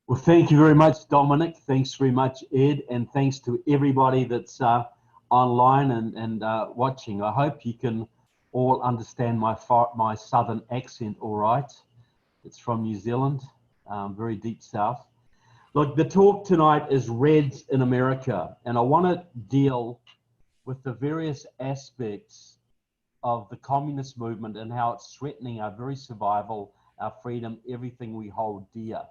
Well, thank you very much, Dominic. Thanks very much, Ed, and thanks to everybody that's online and watching. I hope you can all understand my southern accent all right. It's from New Zealand, very deep south. Look, the talk tonight is Reds in America, and I want to deal with the various aspects of the communist movement and how it's threatening our very survival, our freedom, everything we hold dear.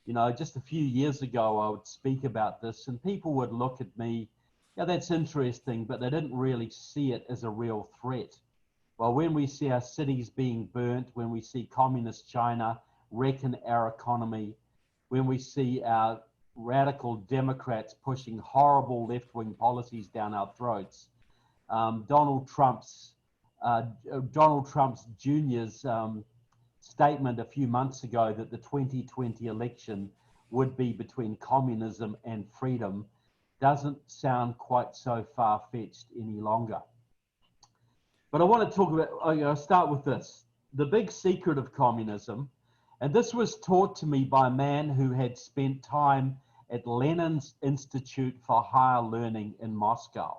You know, just a few years ago, I would speak about this and people would look at me, yeah, that's interesting, but they didn't really see it as a real threat. Well, when we see our cities being burnt, when we see communist China wrecking our economy, when we see our radical Democrats pushing horrible left-wing policies down our throats, Donald Trump's Jr.'s statement a few months ago that the 2020 election would be between communism and freedom doesn't sound quite so far-fetched any longer. But I want to talk about, I'll start with this. The big secret of communism, and this was taught to me by a man who had spent time at Lenin's Institute for Higher Learning in Moscow.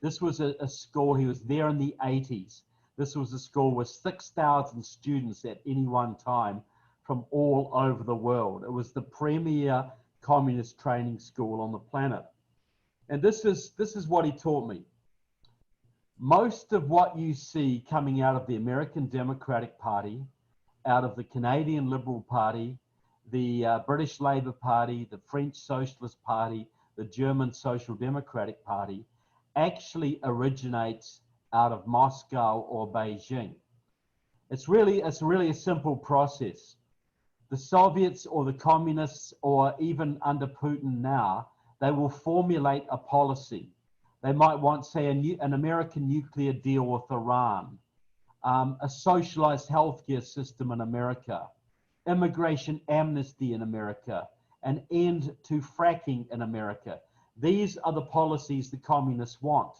This was a school, he was there in the 80s. This was a school with 6,000 students at any one time from all over the world. It was the premier communist training school on the planet. And this is what he taught me. Most of what you see coming out of the American Democratic Party, out of the Canadian Liberal Party, the British Labour Party, the French Socialist Party, the German Social Democratic Party, actually originates out of Moscow or Beijing. It's really a simple process. The Soviets or the communists, or even under Putin now, they will formulate a policy. They might want, say, an American nuclear deal with Iran, a socialized healthcare system in America, immigration amnesty in America, an end to fracking in America. These are the policies the communists want.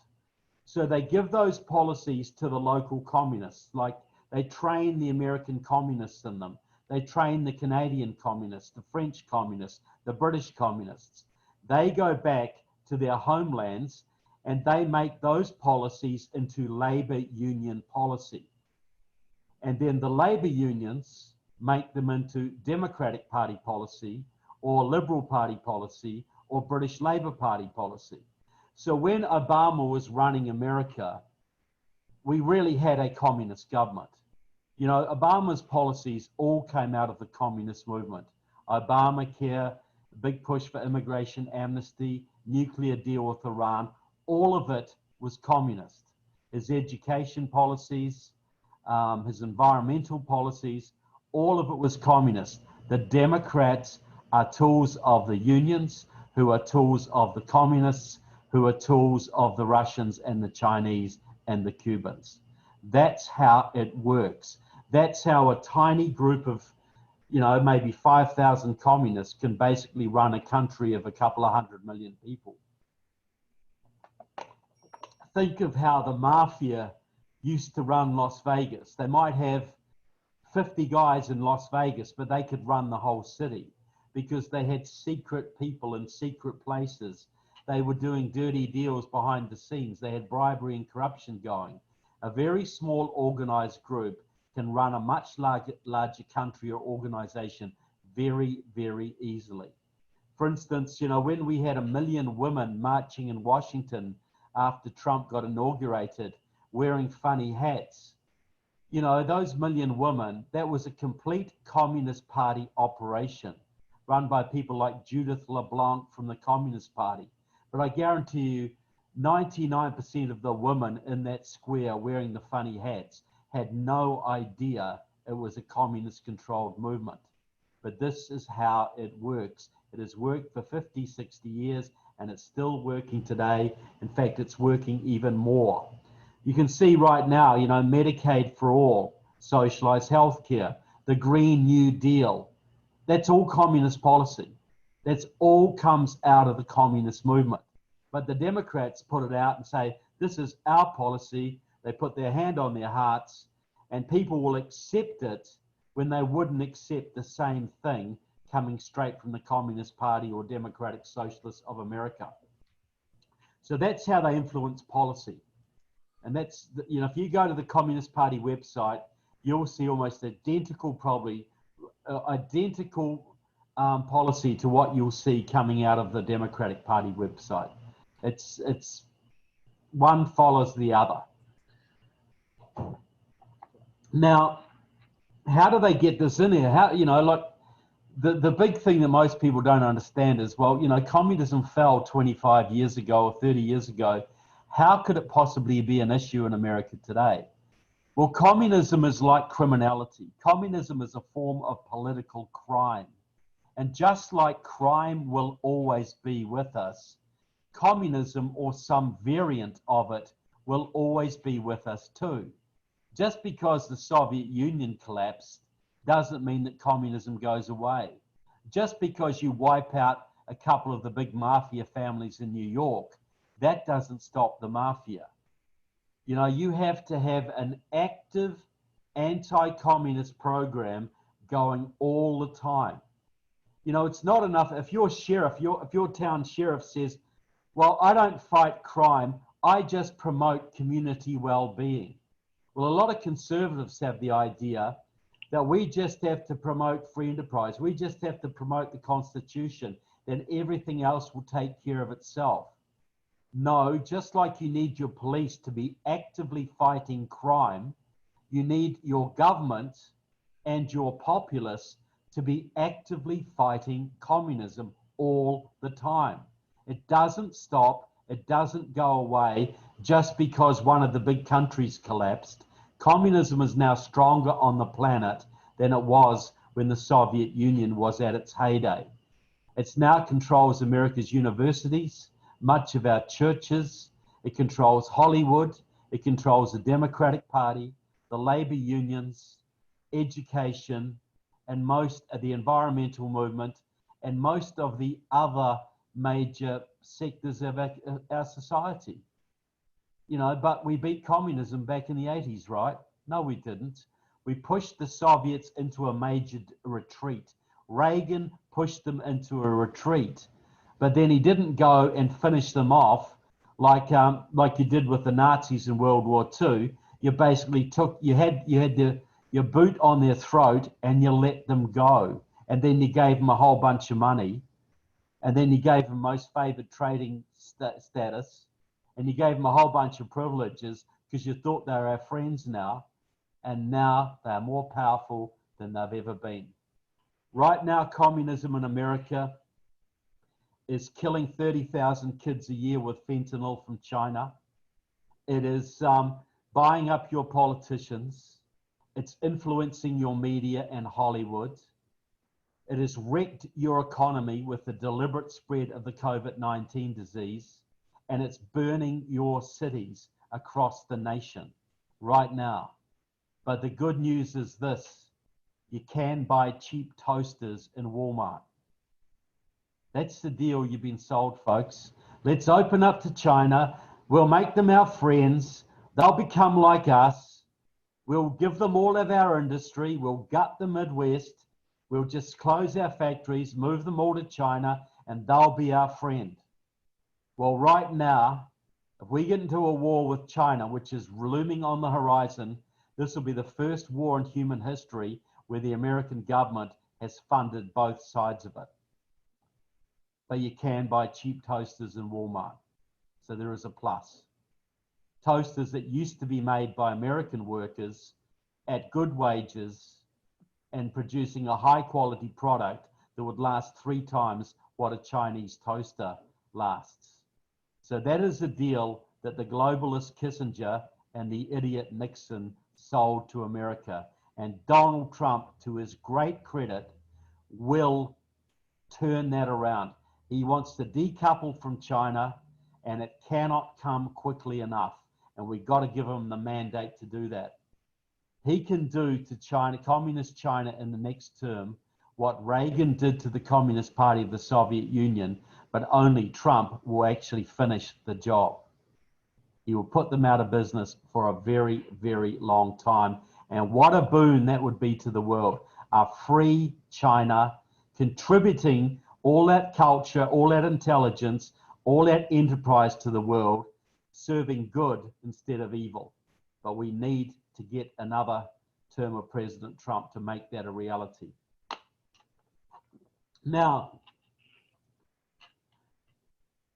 So they give those policies to the local communists, like they train the American communists in them. They train the Canadian communists, the French communists, the British communists. They go back to their homelands and they make those policies into labor union policy. And then the labor unions make them into Democratic Party policy or Liberal Party policy or British Labour Party policy. So when Obama was running America, we really had a communist government. You know, Obama's policies all came out of the communist movement. Obamacare, big push for immigration amnesty, nuclear deal with Iran, all of it was communist. His education policies, his environmental policies, all of it was communist. The Democrats are tools of the unions, who are tools of the communists, who are tools of the Russians and the Chinese and the Cubans. That's how it works. That's how a tiny group of, you know, maybe 5,000 communists can basically run a country of a couple of 100 million people. Think of how the mafia used to run Las Vegas. They might have 50 guys in Las Vegas, but they could run the whole city because they had secret people in secret places. They were doing dirty deals behind the scenes. They had bribery and corruption going. A very small organized group can run a much larger country or organization very, very easily. For instance, you know, when we had 1 million women marching in Washington after Trump got inaugurated, wearing funny hats, you know, those 1 million women, that was a complete Communist Party operation run by people like Judith LeBlanc from the Communist Party. But I guarantee you 99% of the women in that square wearing the funny hats had no idea it was a communist controlled movement. But this is how it works. It has worked for 50, 60 years and it's still working today. In fact, it's working even more. You can see right now, you know, Medicaid for all, socialized healthcare, the Green New Deal. That's all communist policy. That's all comes out of the communist movement. But the Democrats put it out and say, this is our policy. They put their hand on their hearts and people will accept it when they wouldn't accept the same thing coming straight from the Communist Party or Democratic Socialists of America. So that's how they influence policy. And that's, you know, if you go to the Communist Party website, you'll see almost identical, probably identical policy to what you'll see coming out of the Democratic Party website. It's one follows the other. Now, how do they get this in here? How, you know, like the big thing that most people don't understand is, well, you know, communism fell 25 years ago or 30 years ago. How could it possibly be an issue in America today? Well, communism is like criminality. Communism is a form of political crime. And just like crime will always be with us, communism or some variant of it will always be with us too. Just because the Soviet Union collapsed doesn't mean that communism goes away. Just because you wipe out a couple of the big mafia families in New York, that doesn't stop the mafia. You know, you have to have an active anti-communist program going all the time. You know, it's not enough if your sheriff, if your town sheriff says, well, I don't fight crime, I just promote community well-being. Well, a lot of conservatives have the idea that we just have to promote free enterprise. We just have to promote the Constitution, then everything else will take care of itself. No, just like you need your police to be actively fighting crime, you need your government and your populace to be actively fighting communism all the time. It doesn't stop, it doesn't go away just because one of the big countries collapsed. Communism is now stronger on the planet than it was when the Soviet Union was at its heyday. It now controls America's universities, much of our churches, it controls Hollywood, it controls the Democratic Party, the labor unions, education, and most of the environmental movement, and most of the other major sectors of our society. You know, but we beat communism back in the 80s, right? No, we didn't. We pushed the Soviets into a major retreat. Reagan pushed them into a retreat, but then he didn't go and finish them off like you did with the Nazis in World War II. You basically you had your boot on their throat and you let them go, and then you gave them a whole bunch of money, and then you gave them most favored trading status, and you gave them a whole bunch of privileges because you thought they were our friends now, and now they're more powerful than they've ever been. Right now, communism in America is killing 30,000 kids a year with fentanyl from China. It is buying up your politicians. It's influencing your media and Hollywood. It has wrecked your economy with the deliberate spread of the COVID-19 disease, and it's burning your cities across the nation right now. But the good news is this: you can buy cheap toasters in Walmart. That's the deal you've been sold, folks. Let's open up to China. We'll make them our friends. They'll become like us. We'll give them all of our industry. We'll gut the Midwest. We'll just close our factories, move them all to China, and they'll be our friend. Well, right now, if we get into a war with China, which is looming on the horizon, this will be the first war in human history where the American government has funded both sides of it. But you can buy cheap toasters in Walmart. So there is a plus. Toasters that used to be made by American workers at good wages and producing a high quality product that would last 3 times what a Chinese toaster lasts. So that is the deal that the globalist Kissinger and the idiot Nixon sold to America. And Donald Trump, to his great credit, will turn that around. He wants to decouple from China, and it cannot come quickly enough. And we've got to give him the mandate to do that. He can do to China, communist China in the next term, what Reagan did to the Communist Party of the Soviet Union, but only Trump will actually finish the job. He will put them out of business for a very, very long time. And what a boon that would be to the world. A free China contributing all that culture, all that intelligence, all that enterprise to the world, serving good instead of evil. But we need to get another term of President Trump to make that a reality. Now,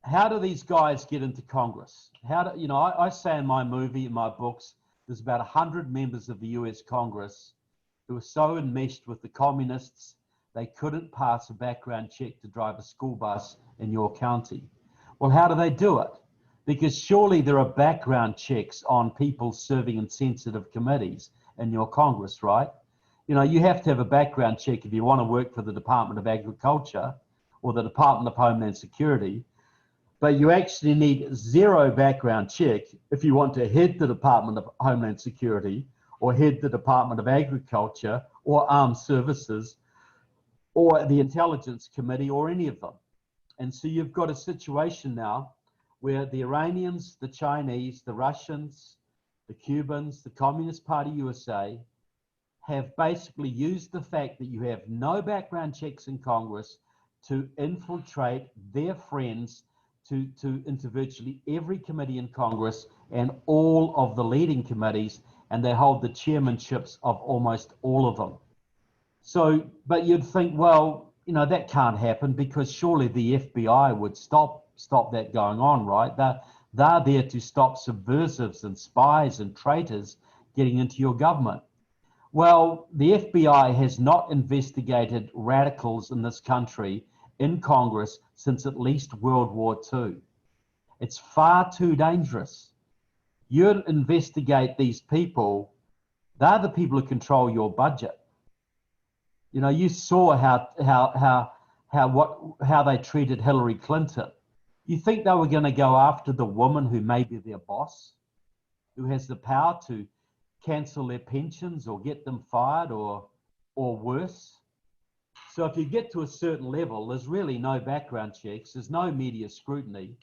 how do these guys get into Congress? I say in my movie, in my books, there's about 100 members of the US Congress who were so enmeshed with the communists, they couldn't pass a background check to drive a school bus in your county. Well, how do they do it? Because surely there are background checks on people serving in sensitive committees in your Congress, right? You have to have a background check if you want to work for the Department of Agriculture or the Department of Homeland Security. But you actually need zero background check if you want to head the Department of Homeland Security or head the Department of Agriculture or Armed Services or the Intelligence Committee or any of them. And so you've got a situation now where the Iranians, the Chinese, the Russians, the Cubans, the Communist Party USA have basically used the fact that you have no background checks in Congress to infiltrate their friends into virtually every committee in Congress and all of the leading committees, and they hold the chairmanships of almost all of them. So, but you'd think, well, that can't happen because surely the FBI would stop that going on, right? They're there to stop subversives and spies and traitors getting into your government. Well, the FBI has not investigated radicals in this country in Congress since at least World War II. It's far too dangerous. You investigate these people, they're the people who control your budget. You saw how they treated Hillary Clinton. You think they were going to go after the woman who may be their boss, who has the power to cancel their pensions or get them fired or worse? So if you get to a certain level, there's really no background checks, there's no media scrutiny,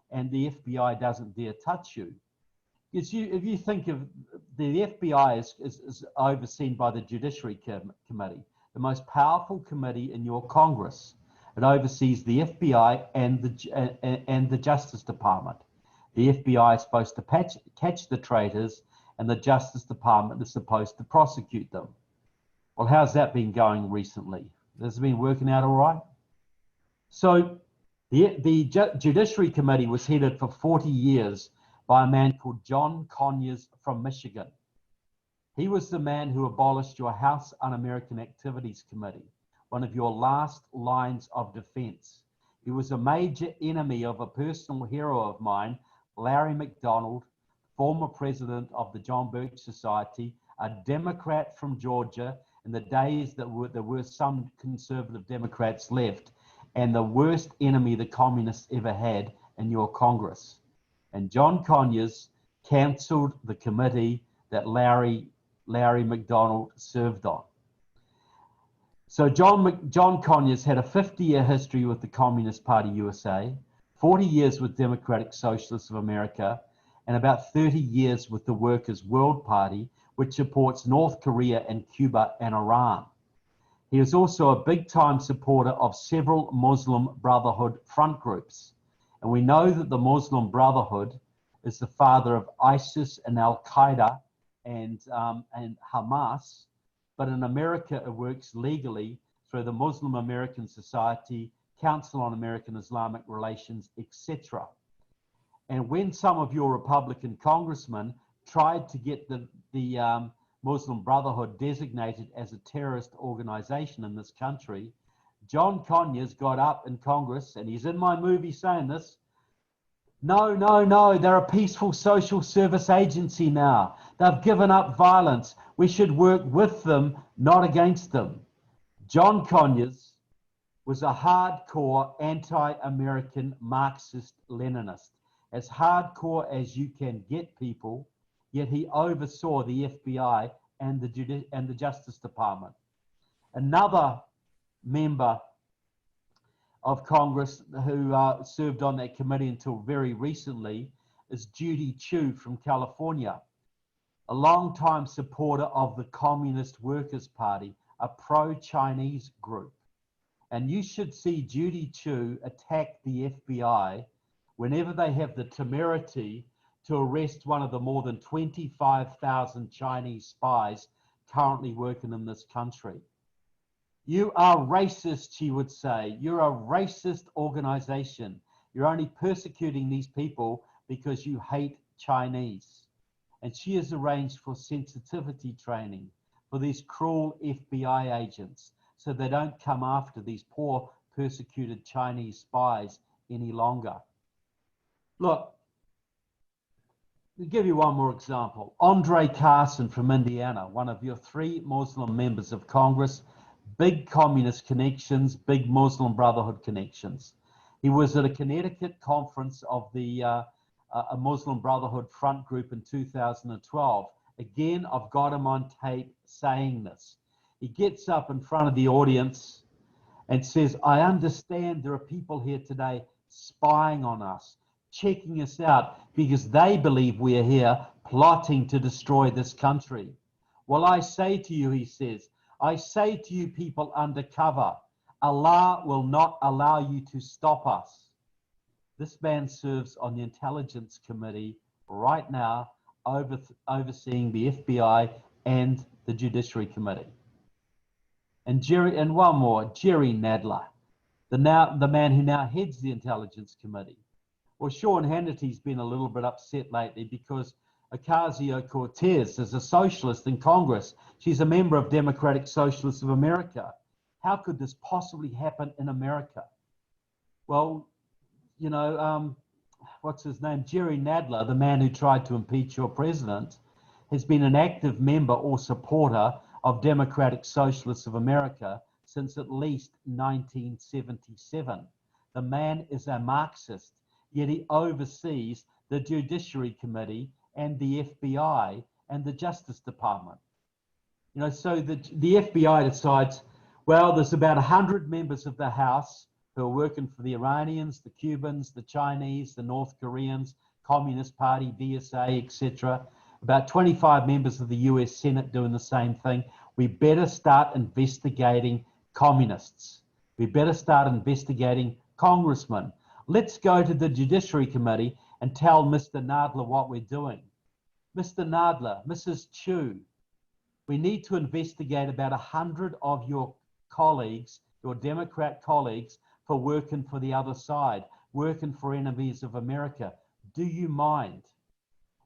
and the FBI doesn't dare touch you. Because if you think of the FBI is overseen by the Judiciary Committee, the most powerful committee in your Congress. It oversees the FBI and the Justice Department. The FBI is supposed to catch the traitors, and the Justice Department is supposed to prosecute them. Well, how's that been going recently? Has it been working out all right? So the Judiciary Committee was headed for 40 years by a man called John Conyers from Michigan. He was the man who abolished your House Un-American Activities Committee, one of your last lines of defense. He was a major enemy of a personal hero of mine, Larry McDonald, former president of the John Birch Society, a Democrat from Georgia in the days that there were some conservative Democrats left, and the worst enemy the communists ever had in your Congress. And John Conyers canceled the committee that Larry McDonald served on. So John Conyers had a 50-year history with the Communist Party USA, 40 years with Democratic Socialists of America, and about 30 years with the Workers' World Party, which supports North Korea and Cuba and Iran. He is also a big-time supporter of several Muslim Brotherhood front groups. And we know that the Muslim Brotherhood is the father of ISIS and Al-Qaeda and Hamas, but in America it works legally through the Muslim American Society, Council on American Islamic Relations, etc. And when some of your Republican congressmen tried to get the Muslim Brotherhood designated as a terrorist organization in this country, John Conyers got up in Congress, and he's in my movie saying this, no, they're a peaceful social service agency now. They've given up violence. We should work with them, not against them. John Conyers was a hardcore anti-American Marxist-Leninist, as hardcore as you can get people, yet he oversaw the FBI and the Justice Department. Another member of Congress who served on that committee until very recently is Judy Chu from California, a longtime supporter of the Communist Workers' Party, a pro-Chinese group. And you should see Judy Chu attack the FBI whenever they have the temerity to arrest one of the more than 25,000 Chinese spies currently working in this country. You are racist, she would say. You're a racist organization. You're only persecuting these people because you hate Chinese. And she has arranged for sensitivity training for these cruel FBI agents so they don't come after these poor persecuted Chinese spies any longer. Look, I'll give you one more example. Andre Carson from Indiana, one of your 3 Muslim members of Congress, big communist connections, big Muslim Brotherhood connections. He was at a Connecticut conference of the a Muslim Brotherhood front group in 2012. Again, I've got him on tape saying this. He gets up in front of the audience and says, I understand there are people here today spying on us, checking us out because they believe we are here plotting to destroy this country. Well, I say to you, he says, I say to you people undercover, Allah will not allow you to stop us. This man serves on the Intelligence Committee right now, overseeing the FBI and the Judiciary Committee. And one more, Jerry Nadler, the man who now heads the Intelligence Committee. Well, Sean Hannity's been a little bit upset lately because Ocasio-Cortez is a socialist in Congress. She's a member of Democratic Socialists of America. How could this possibly happen in America? Well, you know, what's his name? Jerry Nadler, the man who tried to impeach your president, has been an active member or supporter of Democratic Socialists of America since at least 1977. The man is a Marxist, yet he oversees the Judiciary Committee and the FBI and the Justice Department. You know, so the FBI decides, well, there's about 100 members of the House who are working for the Iranians, the Cubans, the Chinese, the North Koreans, Communist Party, VSA, etc. About 25 members of the US Senate doing the same thing. We better start investigating communists. We better start investigating congressmen. Let's go to the Judiciary Committee and tell Mr. Nadler what we're doing. Mr. Nadler, Mrs. Chu, we need to investigate about 100 of your colleagues, your Democrat colleagues, for working for the other side, working for enemies of America. Do you mind?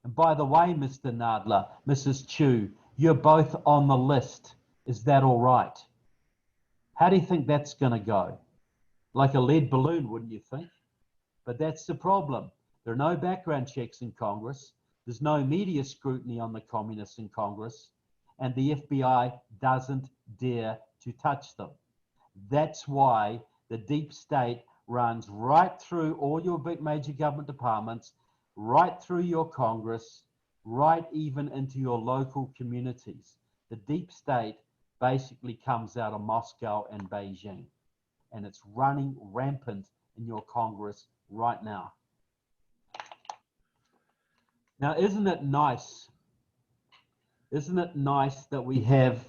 And by the way, Mr. Nadler, Mrs. Chu, you're both on the list. Is that all right? How do you think that's going to go? Like a lead balloon, wouldn't you think? But that's the problem. There are no background checks in Congress. There's no media scrutiny on the communists in Congress. And the FBI doesn't dare to touch them. That's why the deep state runs right through all your big major government departments, right through your Congress, right even into your local communities. The deep state basically comes out of Moscow and Beijing, and it's running rampant in your Congress right now. Now, isn't it nice? Isn't it nice that we have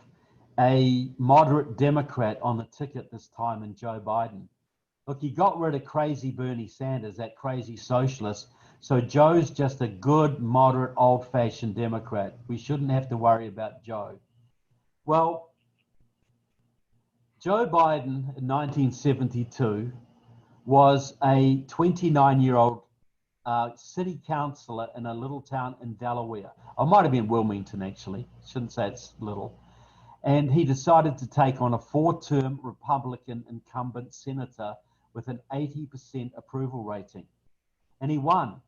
a moderate Democrat on the ticket this time in Joe Biden? Look, he got rid of crazy Bernie Sanders, that crazy socialist. So Joe's just a good, moderate, old-fashioned Democrat. We shouldn't have to worry about Joe. Well, Joe Biden in 1972 was a 29-year-old city councillor in a little town in Delaware. I might have been Wilmington, actually. Shouldn't say it's little. And he decided to take on a 4-term Republican incumbent senator with an 80% approval rating. And he won.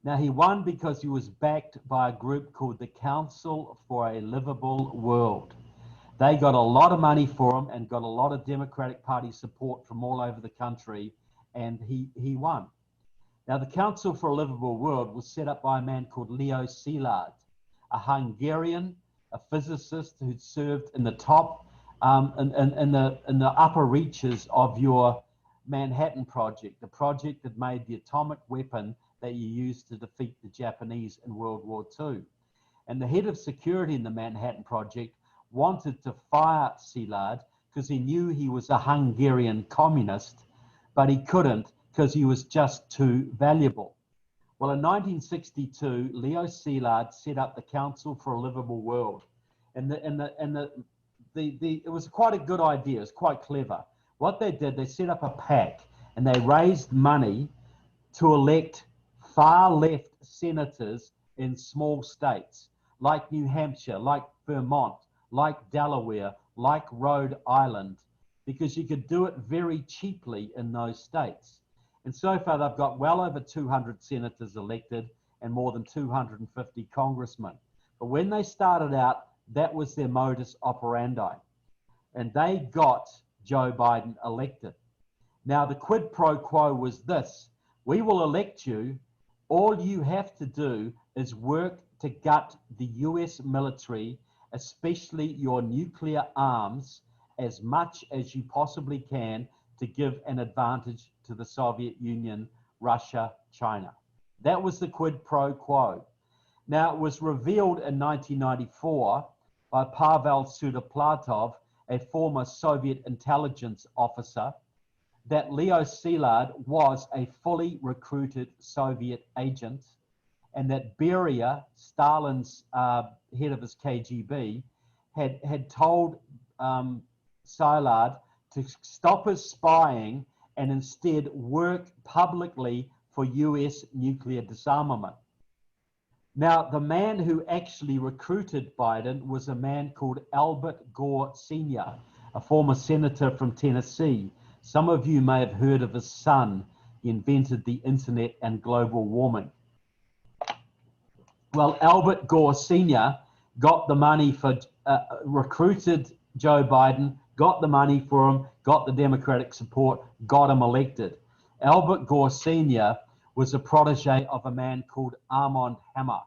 Now, he won because he was backed by a group called the Council for a Livable World. They got a lot of money for him and got a lot of Democratic Party support from all over the country, and he won. Now, the Council for a Livable World was set up by a man called Leo Szilard, a Hungarian, a physicist who'd served in the top, in the upper reaches of your Manhattan Project, the project that made the atomic weapon that you used to defeat the Japanese in World War II. And the head of security in the Manhattan Project wanted to fire Szilard because he knew he was a Hungarian communist, but he couldn't because he was just too valuable. Well, in 1962, Leo Szilard set up the Council for a Livable World. And it was quite a good idea. It was quite clever. What they did, they set up a PAC and they raised money to elect far left senators in small states like New Hampshire, like Vermont, like Delaware, like Rhode Island, because you could do it very cheaply in those states. And so far, they've got well over 200 senators elected and more than 250 congressmen. But when they started out, that was their modus operandi. And they got Joe Biden elected. Now, the quid pro quo was this: we will elect you. All you have to do is work to gut the US military, especially your nuclear arms, as much as you possibly can to give an advantage to the Soviet Union, Russia, China. That was the quid pro quo. Now, it was revealed in 1994 by Pavel Sudoplatov, a former Soviet intelligence officer, that Leo Szilard was a fully recruited Soviet agent, and that Beria, Stalin's head of his KGB, had told Szilard to stop his spying and instead work publicly for US nuclear disarmament. Now, the man who actually recruited Biden was a man called Albert Gore Sr., a former senator from Tennessee. Some of you may have heard of his son. He invented the internet and global warming. Well, Albert Gore Sr. got the money for, recruited Joe Biden, got the money for him, got the Democratic support, got him elected. Albert Gore Sr. was a protege of a man called Armand Hammer.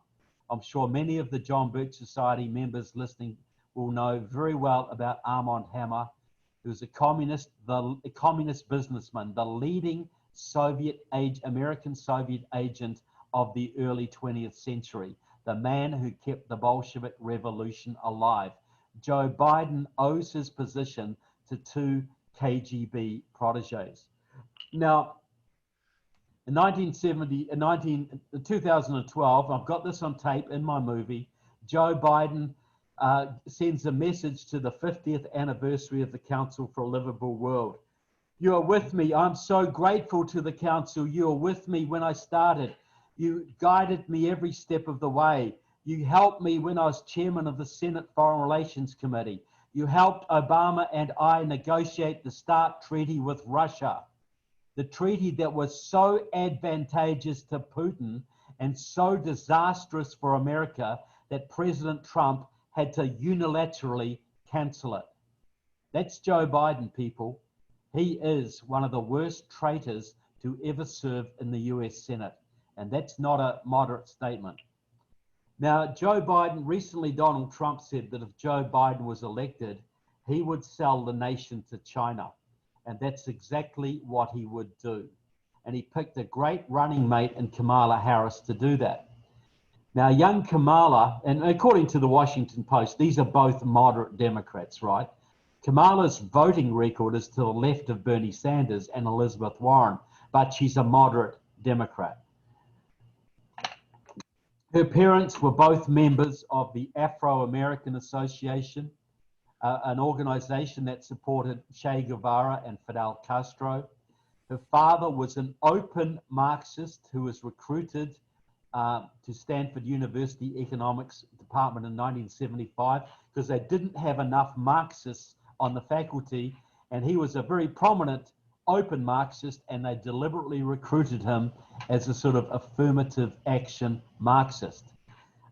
I'm sure many of the John Birch Society members listening will know very well about Armand Hammer, who was a communist businessman, the leading American Soviet agent of the early 20th century, the man who kept the Bolshevik Revolution alive. Joe Biden owes his position to two KGB proteges. Now, in 2012, I've got this on tape in my movie, Joe Biden sends a message to the 50th anniversary of the Council for a Livable World. You are with me. I'm so grateful to the Council. You are with me when I started. You guided me every step of the way. You helped me when I was chairman of the Senate Foreign Relations Committee. You helped Obama and I negotiate the START treaty with Russia, the treaty that was so advantageous to Putin and so disastrous for America that President Trump had to unilaterally cancel it. That's Joe Biden, people. He is one of the worst traitors to ever serve in the US Senate. And that's not a moderate statement. Now, Joe Biden, recently Donald Trump said that if Joe Biden was elected, he would sell the nation to China. And that's exactly what he would do. And he picked a great running mate in Kamala Harris to do that. Now, young Kamala, and according to the Washington Post, these are both moderate Democrats, right? Kamala's voting record is to the left of Bernie Sanders and Elizabeth Warren, but she's a moderate Democrat. Her parents were both members of the Afro-American Association, an organization that supported Che Guevara and Fidel Castro. Her father was an open Marxist who was recruited to Stanford University Economics Department in 1975 because they didn't have enough Marxists on the faculty, and he was a very prominent open Marxist, and they deliberately recruited him as a sort of affirmative action Marxist.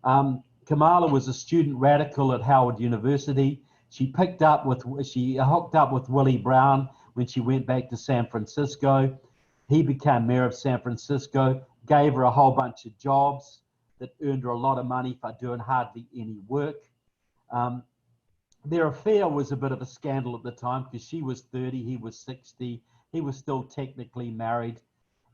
Kamala was a student radical at Howard University. She hooked up with Willie Brown when she went back to San Francisco. He became mayor of San Francisco, gave her a whole bunch of jobs that earned her a lot of money for doing hardly any work. Their affair was a bit of a scandal at the time because she was 30, he was 60. He was still technically married.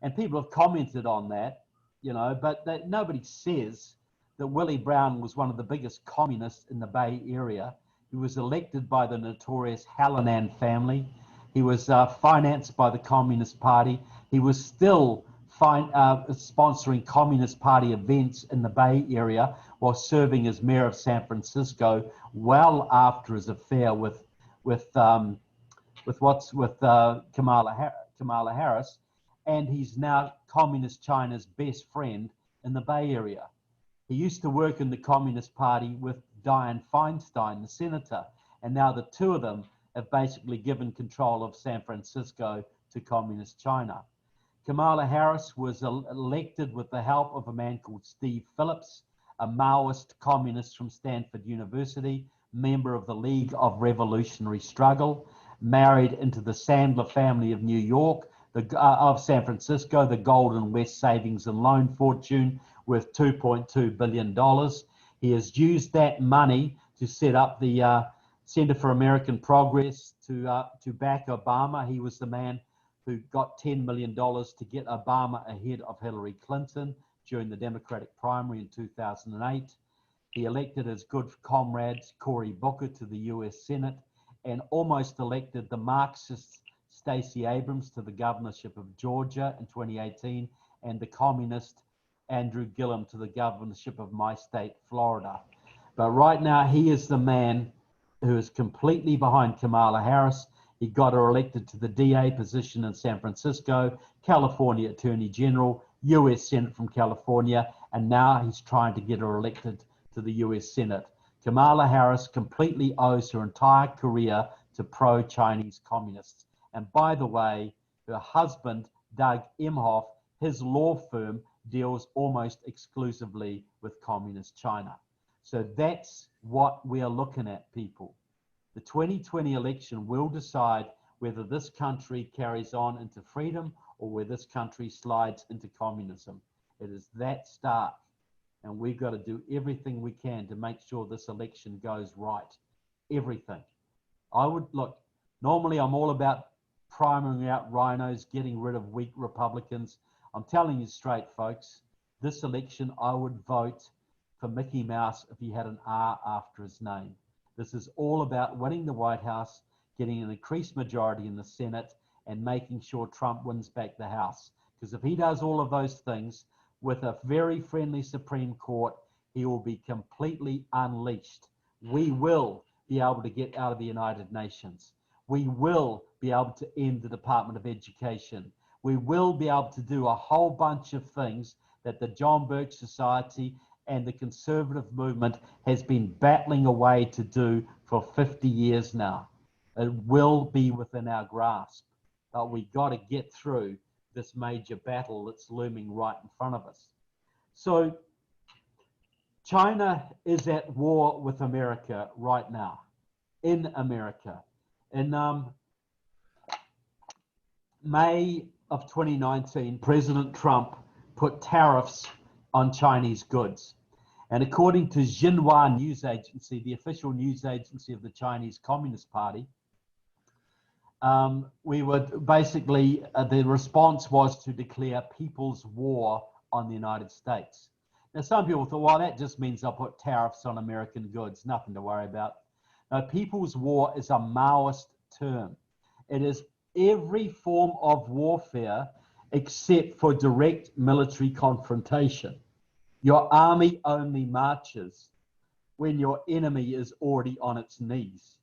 And people have commented on that, you know, but nobody says that Willie Brown was one of the biggest communists in the Bay Area. He was elected by the notorious Hallinan family. He was financed by the Communist Party. He was still sponsoring Communist Party events in the Bay Area while serving as mayor of San Francisco, well after his affair with Kamala Harris, and he's now Communist China's best friend in the Bay Area. He used to work in the Communist Party with Dianne Feinstein, the senator, and now the two of them have basically given control of San Francisco to Communist China. Kamala Harris was elected with the help of a man called Steve Phillips, a Maoist communist from Stanford University, member of the League of Revolutionary Struggle, married into the Sandler family of New York, of San Francisco, the Golden West Savings and Loan fortune worth $2.2 billion. He has used that money to set up the Center for American Progress to back Obama. He was the man who got $10 million to get Obama ahead of Hillary Clinton during the Democratic primary in 2008. He elected his good comrade Cory Booker to the US Senate and almost elected the Marxist Stacey Abrams to the governorship of Georgia in 2018 and the communist Andrew Gillum to the governorship of my state, Florida. But right now, he is the man who is completely behind Kamala Harris. He got her elected to the DA position in San Francisco, California Attorney General, US Senate from California, and now he's trying to get her elected to the US Senate. Kamala Harris completely owes her entire career to pro-Chinese communists. And by the way, her husband, Doug Emhoff, his law firm deals almost exclusively with communist China. So that's what we are looking at, people. The 2020 election will decide whether this country carries on into freedom or whether this country slides into communism. It is that stark. And we've got to do everything we can to make sure this election goes right. Everything. Normally I'm all about priming out rhinos, getting rid of weak Republicans. I'm telling you straight, folks, this election I would vote for Mickey Mouse if he had an R after his name. This is all about winning the White House, getting an increased majority in the Senate, and making sure Trump wins back the House. Because if he does all of those things with a very friendly Supreme Court, he will be completely unleashed. We will be able to get out of the United Nations. We will be able to end the Department of Education. We will be able to do a whole bunch of things that the John Birch Society and the conservative movement has been battling away to do for 50 years now. It will be within our grasp, but we got to get through this major battle that's looming right in front of us. So China is at war with America right now, in America. In May of 2019, President Trump put tariffs on Chinese goods. And according to Xinhua News Agency, the official news agency of the Chinese Communist Party, we would basically, the response was to declare people's war on the United States. Now, some people thought, well, that just means they'll put tariffs on American goods, nothing to worry about. No, people's war is a Maoist term. It is every form of warfare except for direct military confrontation. Your army only marches when your enemy is already on its knees.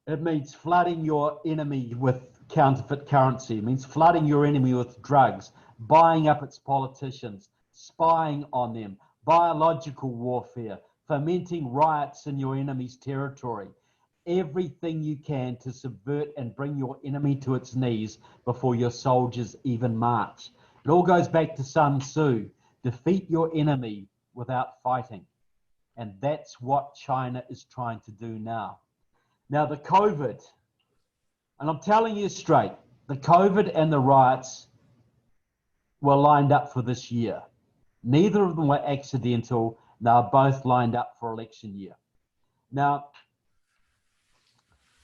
It means flooding your enemy with counterfeit currency. It means flooding your enemy with drugs, buying up its politicians, spying on them, biological warfare, fomenting riots in your enemy's territory. Everything you can to subvert and bring your enemy to its knees before your soldiers even march. It all goes back to Sun Tzu. Defeat your enemy without fighting. And that's what China is trying to do now. Now, the COVID, and I'm telling you straight, the COVID and the riots were lined up for this year. Neither of them were accidental. They are both lined up for election year. Now,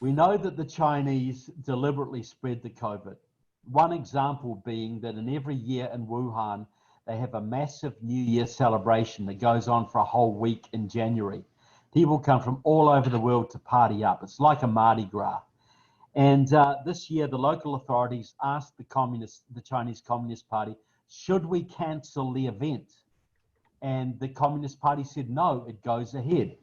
we know that the Chinese deliberately spread the COVID. One example being that in every year in Wuhan, they have a massive New Year celebration that goes on for a whole week in January. People come from all over the world to party up. It's like a Mardi Gras. And this year, the local authorities asked the Chinese Communist Party, should we cancel the event? And the Communist Party said, no, it goes ahead.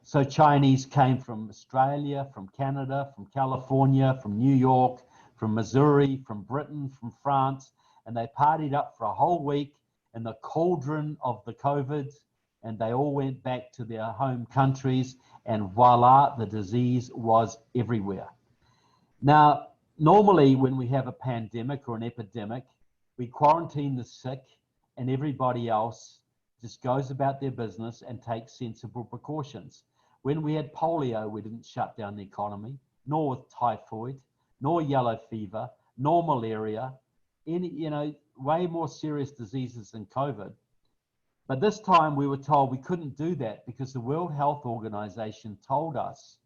So Chinese came from Australia, from Canada, from California, from New York, from Missouri, from Britain, from France, and they partied up for a whole week in the cauldron of the COVID, and they all went back to their home countries, and voila, the disease was everywhere. Now, normally when we have a pandemic or an epidemic, we quarantine the sick and everybody else just goes about their business and takes sensible precautions. When we had polio, we didn't shut down the economy, nor with typhoid, nor yellow fever, nor malaria, any, way more serious diseases than COVID. But this time we were told we couldn't do that because the World Health Organization told us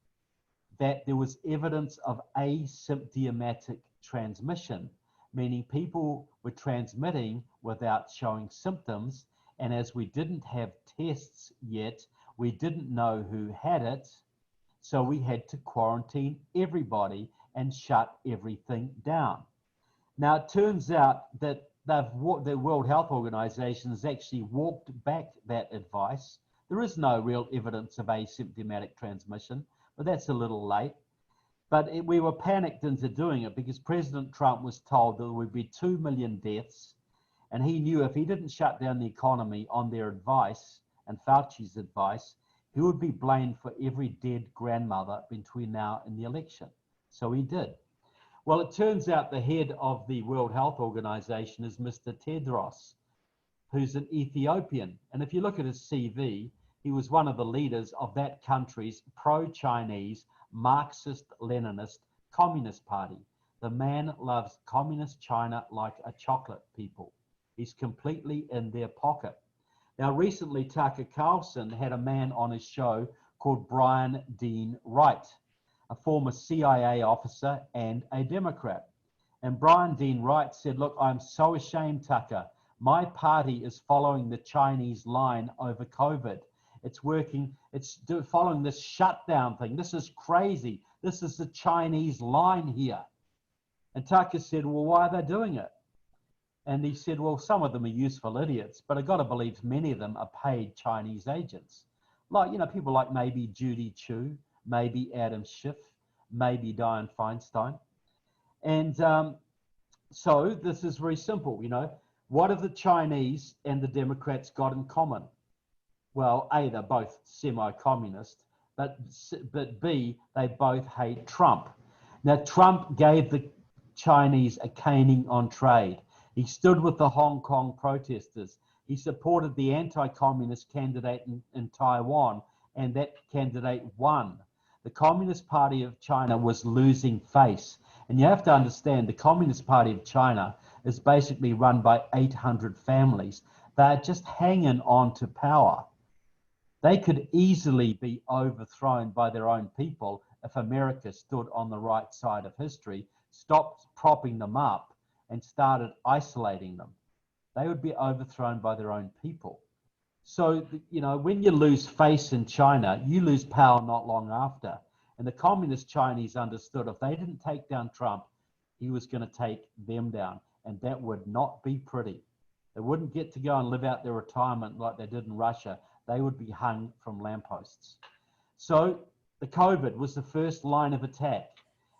that there was evidence of asymptomatic transmission, meaning people were transmitting without showing symptoms. And as we didn't have tests yet, we didn't know who had it. So we had to quarantine everybody and shut everything down. Now, it turns out that the World Health Organization has actually walked back that advice. There is no real evidence of asymptomatic transmission, but that's a little late. But we were panicked into doing it because President Trump was told there would be 2 million deaths. And he knew if he didn't shut down the economy on their advice and Fauci's advice, he would be blamed for every dead grandmother between now and the election. So he did. Well, it turns out the head of the World Health Organization is Mr. Tedros, who's an Ethiopian. And if you look at his CV, he was one of the leaders of that country's pro-Chinese, Marxist-Leninist Communist Party. The man loves communist China like a chocolate, people. He's completely in their pocket. Now, recently, Tucker Carlson had a man on his show called Brian Dean Wright, a former CIA officer and a Democrat. And Brian Dean Wright said, look, I'm so ashamed, Tucker. My party is following the Chinese line over COVID. It's working, it's following this shutdown thing. This is crazy. This is the Chinese line here. And Tucker said, well, why are they doing it? And he said, well, some of them are useful idiots, but I've got to believe many of them are paid Chinese agents. Like, people like maybe Judy Chu, maybe Adam Schiff, maybe Dianne Feinstein. And so this is very simple, What have the Chinese and the Democrats got in common? Well, A, they're both semi-communist, but B, they both hate Trump. Now, Trump gave the Chinese a caning on trade. He stood with the Hong Kong protesters. He supported the anti-communist candidate in Taiwan, and that candidate won. The Communist Party of China was losing face. And you have to understand, the Communist Party of China is basically run by 800 families. They're just hanging on to power. They could easily be overthrown by their own people if America stood on the right side of history, stopped propping them up, and started isolating them. They would be overthrown by their own people. So, when you lose face in China, you lose power not long after. And the communist Chinese understood if they didn't take down Trump, he was going to take them down. And that would not be pretty. They wouldn't get to go and live out their retirement like they did in Russia. They would be hung from lampposts. So the COVID was the first line of attack.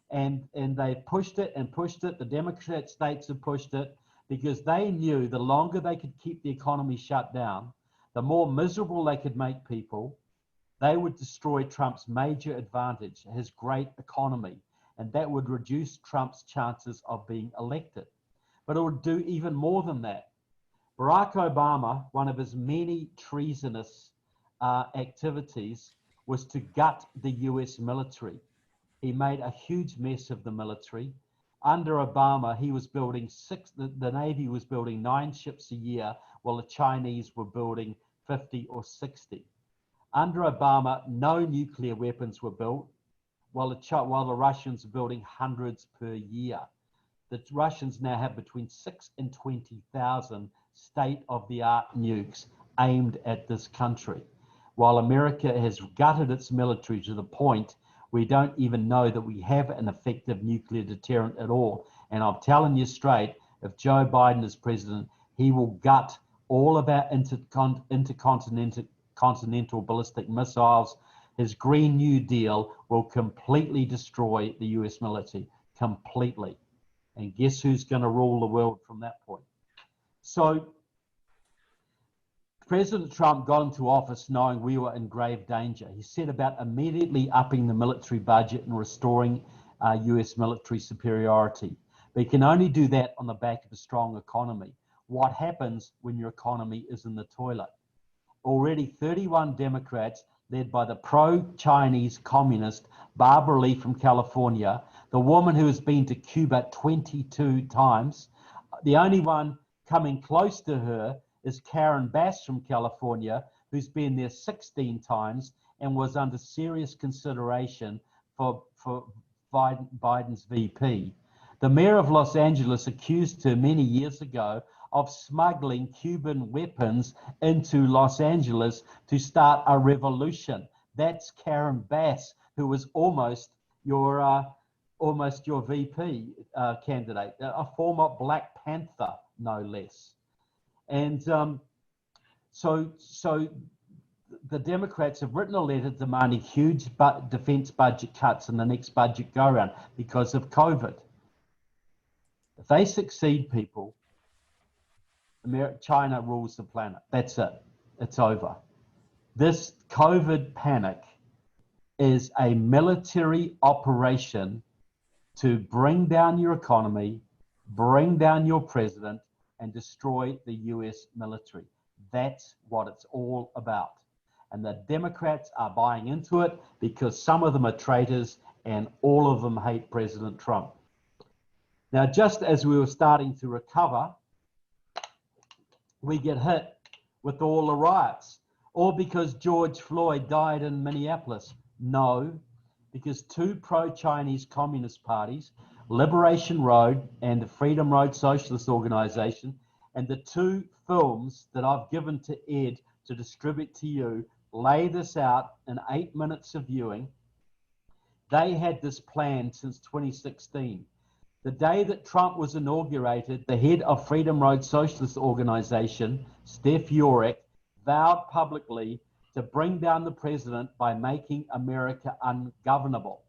And they pushed it and pushed it. The Democrat states have pushed it because they knew the longer they could keep the economy shut down, the more miserable they could make people, they would destroy Trump's major advantage, his great economy, and that would reduce Trump's chances of being elected. But it would do even more than that. Barack Obama, one of his many treasonous activities was to gut the US military. He made a huge mess of the military. Under Obama, he was building the Navy was building 9 ships a year, while the Chinese were building 50 or 60. Under Obama, no nuclear weapons were built, while the Russians are building hundreds per year. The Russians now have between 6 and 20,000 state-of-the-art nukes aimed at this country. while America has gutted its military to the point we don't even know that we have an effective nuclear deterrent at all. And I'm telling you straight, if Joe Biden is president, he will gut all of our intercontinental ballistic missiles. His Green New Deal will completely destroy the US military, completely. And guess who's going to rule the world from that point? So President Trump got into office knowing we were in grave danger. He set about immediately upping the military budget and restoring US military superiority. But you can only do that on the back of a strong economy. What happens when your economy is in the toilet? Already 31 Democrats, led by the pro-Chinese communist Barbara Lee from California, the woman who has been to Cuba 22 times, the only one coming close to her is Karen Bass from California, who's been there 16 times and was under serious consideration for Biden's VP. The mayor of Los Angeles accused her many years ago of smuggling Cuban weapons into Los Angeles to start a revolution. That's Karen Bass, who was almost your VP candidate, a former Black Panther, no less. And so the Democrats have written a letter demanding huge defense budget cuts in the next budget go-round because of COVID. If they succeed, people, China rules the planet. That's it. It's over. This COVID panic is a military operation to bring down your economy, bring down your president, and destroy the US military. That's what it's all about. And the Democrats are buying into it because some of them are traitors and all of them hate President Trump. Now, just as we were starting to recover, we get hit with all the riots. All because George Floyd died in Minneapolis? No, because two pro-Chinese communist parties, Liberation Road and the Freedom Road Socialist Organization, and the two films that I've given to Ed to distribute to you, lay this out in 8 minutes of viewing. They had this plan since 2016. The day that Trump was inaugurated, the head of Freedom Road Socialist Organization, Steph Yorick, vowed publicly to bring down the president by making America ungovernable.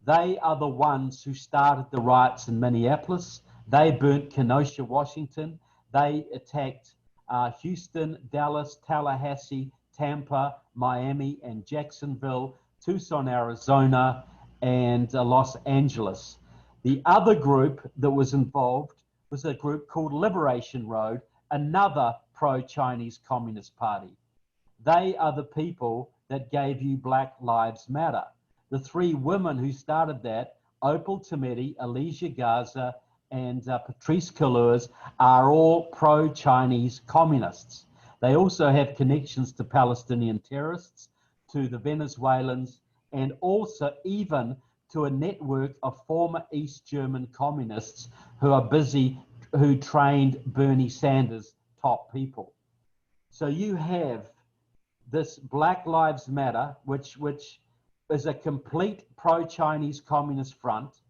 They are the ones who started the riots in Minneapolis. They burnt Kenosha, Washington. They attacked Houston, Dallas, Tallahassee, Tampa, Miami, and Jacksonville, Tucson, Arizona, and Los Angeles. The other group that was involved was a group called Liberation Road, another pro-Chinese Communist Party. They are the people that gave you Black Lives Matter. The three women who started that, Opal Tometi, Alicia Garza, and Patrisse Cullors, are all pro-Chinese communists. They also have connections to Palestinian terrorists, to the Venezuelans, and also even to a network of former East German communists who trained Bernie Sanders' top people. So you have this Black Lives Matter, which is a complete pro-Chinese communist front,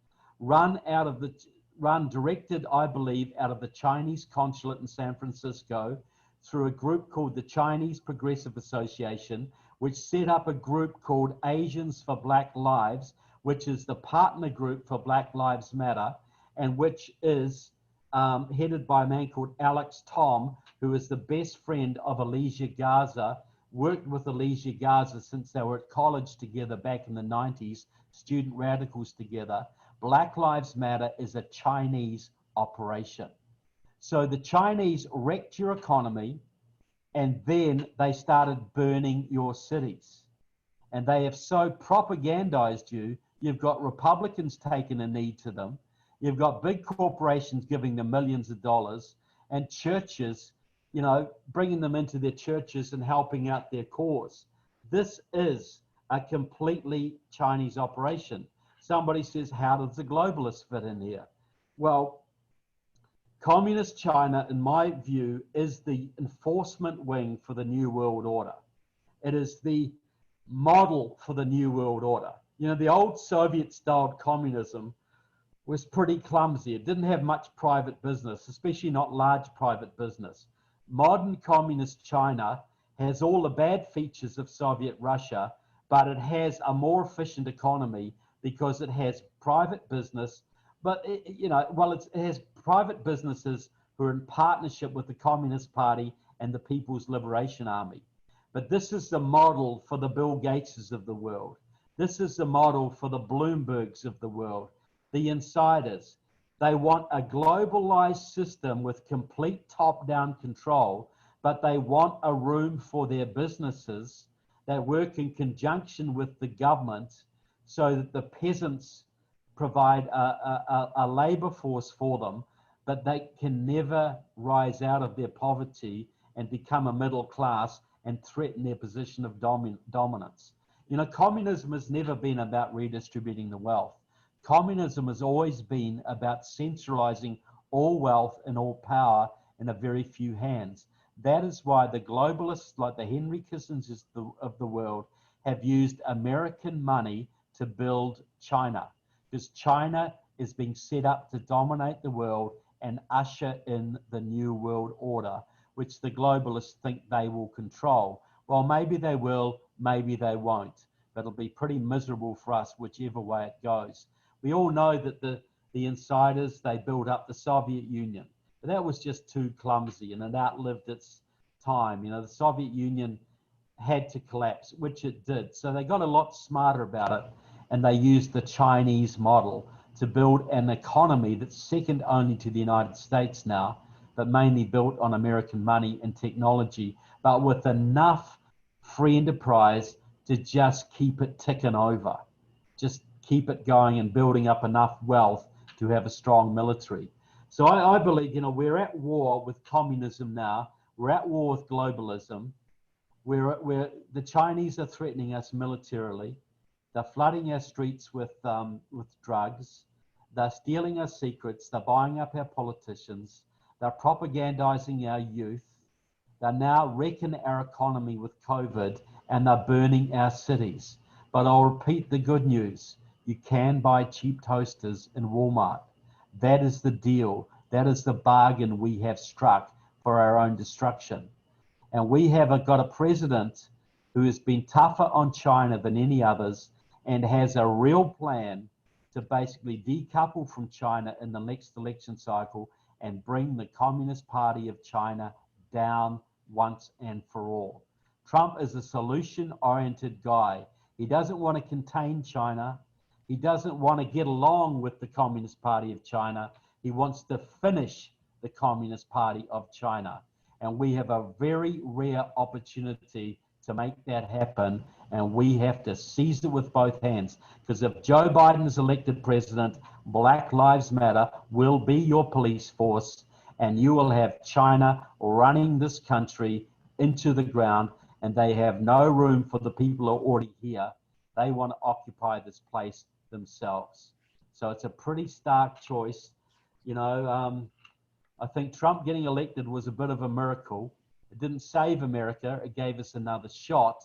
directed, I believe, out of the Chinese consulate in San Francisco through a group called the Chinese Progressive Association, which set up a group called Asians for Black Lives, which is the partner group for Black Lives Matter, and which is headed by a man called Alex Tom, who is the best friend of Alicia Garza, worked with Alicia Garza since they were at college together back in the 90s, student radicals together. Black Lives Matter is a Chinese operation. So the Chinese wrecked your economy, and then they started burning your cities. And they have so propagandized you. You've got Republicans taking a knee to them. You've got big corporations giving them millions of dollars, and churches, bringing them into their churches and helping out their cause. This is a completely Chinese operation. Somebody says, how does the globalists fit in here? Well, Communist China, in my view, is the enforcement wing for the New World Order. It is the model for the New World Order. You know, the old Soviet-style communism was pretty clumsy. It didn't have much private business, especially not large private business. Modern communist China has all the bad features of Soviet Russia, but it has a more efficient economy because it has private business. But it has private businesses who are in partnership with the Communist Party and the People's Liberation Army. But this is the model for the Bill Gateses of the world. This is the model for the Bloombergs of the world, the insiders. They want a globalized system with complete top-down control, but they want a room for their businesses that work in conjunction with the government so that the peasants provide a labor force for them, but they can never rise out of their poverty and become a middle class and threaten their position of dominance. You know, communism has never been about redistributing the wealth. Communism has always been about centralizing all wealth and all power in a very few hands. That is why the globalists like the Henry Kissingers of the world have used American money to build China, because China is being set up to dominate the world and usher in the New World Order, which the globalists think they will control. Well, maybe they will, maybe they won't, but it'll be pretty miserable for us whichever way it goes. We all know that the insiders, they built up the Soviet Union, but that was just too clumsy and it outlived its time. You know, the Soviet Union had to collapse, which it did. So they got a lot smarter about it, and they used the Chinese model to build an economy that's second only to the United States now, but mainly built on American money and technology, but with enough free enterprise to just keep it ticking over, just keep it going and building up enough wealth to have a strong military. So I believe, you know, we're at war with communism now. We're at war with globalism. We're the Chinese are threatening us militarily. They're flooding our streets with drugs. They're stealing our secrets. They're buying up our politicians. They're propagandizing our youth. They're now wrecking our economy with COVID, and they're burning our cities. But I'll repeat the good news. You can buy cheap toasters in Walmart. That is the deal. That is the bargain we have struck for our own destruction. And we have got a president who has been tougher on China than any others and has a real plan to basically decouple from China in the next election cycle and bring the Communist Party of China down once and for all. Trump is a solution-oriented guy. He doesn't want to contain China. He doesn't want to get along with the Communist Party of China. He wants to finish the Communist Party of China. And we have a very rare opportunity to make that happen, and we have to seize it with both hands. Because if Joe Biden is elected president, Black Lives Matter will be your police force, and you will have China running this country into the ground, and they have no room for the people who are already here. They want to occupy this place themselves. So it's a pretty stark choice. You know, I think Trump getting elected was a bit of a miracle. It didn't save America. It gave us another shot.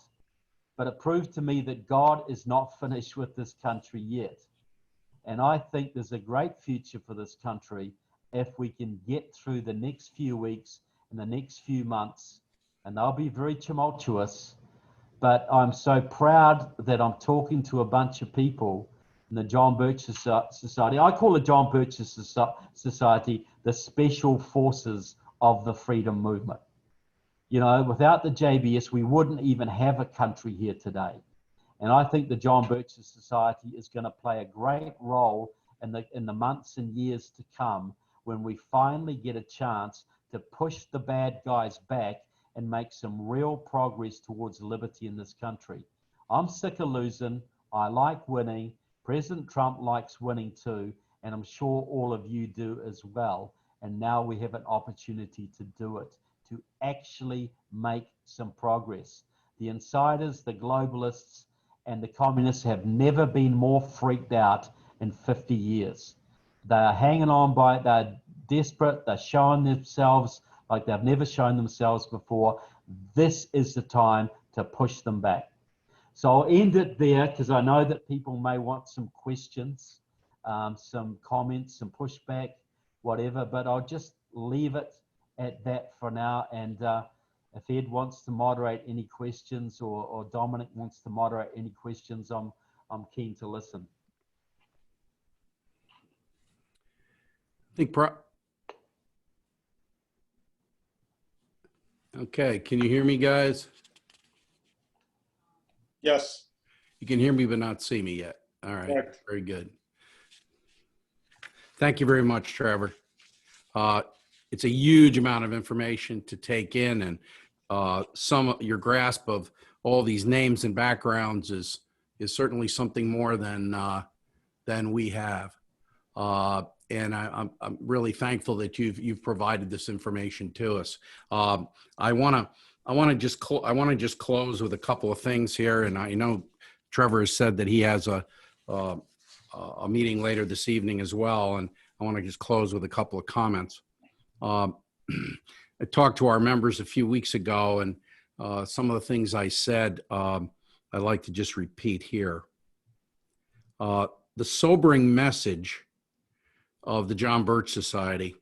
But it proved to me that God is not finished with this country yet. And I think there's a great future for this country if we can get through the next few weeks and the next few months. And they'll be very tumultuous. But I'm so proud that I'm talking to a bunch of people in the John Birch Society. I call the John Birch Society the special forces of the freedom movement. You know, without the JBS, we wouldn't even have a country here today. And I think the John Birch Society is going to play a great role in the months and years to come when we finally get a chance to push the bad guys back and make some real progress towards liberty in this country. I'm sick of losing. I like winning. President Trump likes winning too, and I'm sure all of you do as well. And now we have an opportunity to do it, to actually make some progress. The insiders, the globalists, and the communists have never been more freaked out in 50 years. They are hanging on by it. They're desperate. They're showing themselves like they've never shown themselves before. This is the time to push them back. So I'll end it there because I know that people may want some questions, some comments, some pushback, whatever, but I'll just leave it at that for now. And if Ed wants to moderate any questions, or Dominic wants to moderate any questions, I'm keen to listen. Okay, can you hear me, guys? Yes. You can hear me but not see me yet. All right, Correct. very good. Thank you very much, Trevor. It's a huge amount of information to take in, and some of your grasp of all these names and backgrounds is certainly something more than we have. And I'm really thankful that you've provided this information to us. I want to just close with a couple of things here, and I know Trevor has said that he has a meeting later this evening as well, and I want to just close with a couple of comments. I talked to our members a few weeks ago, and some of the things I said I'd like to just repeat here. The sobering message of the John Birch Society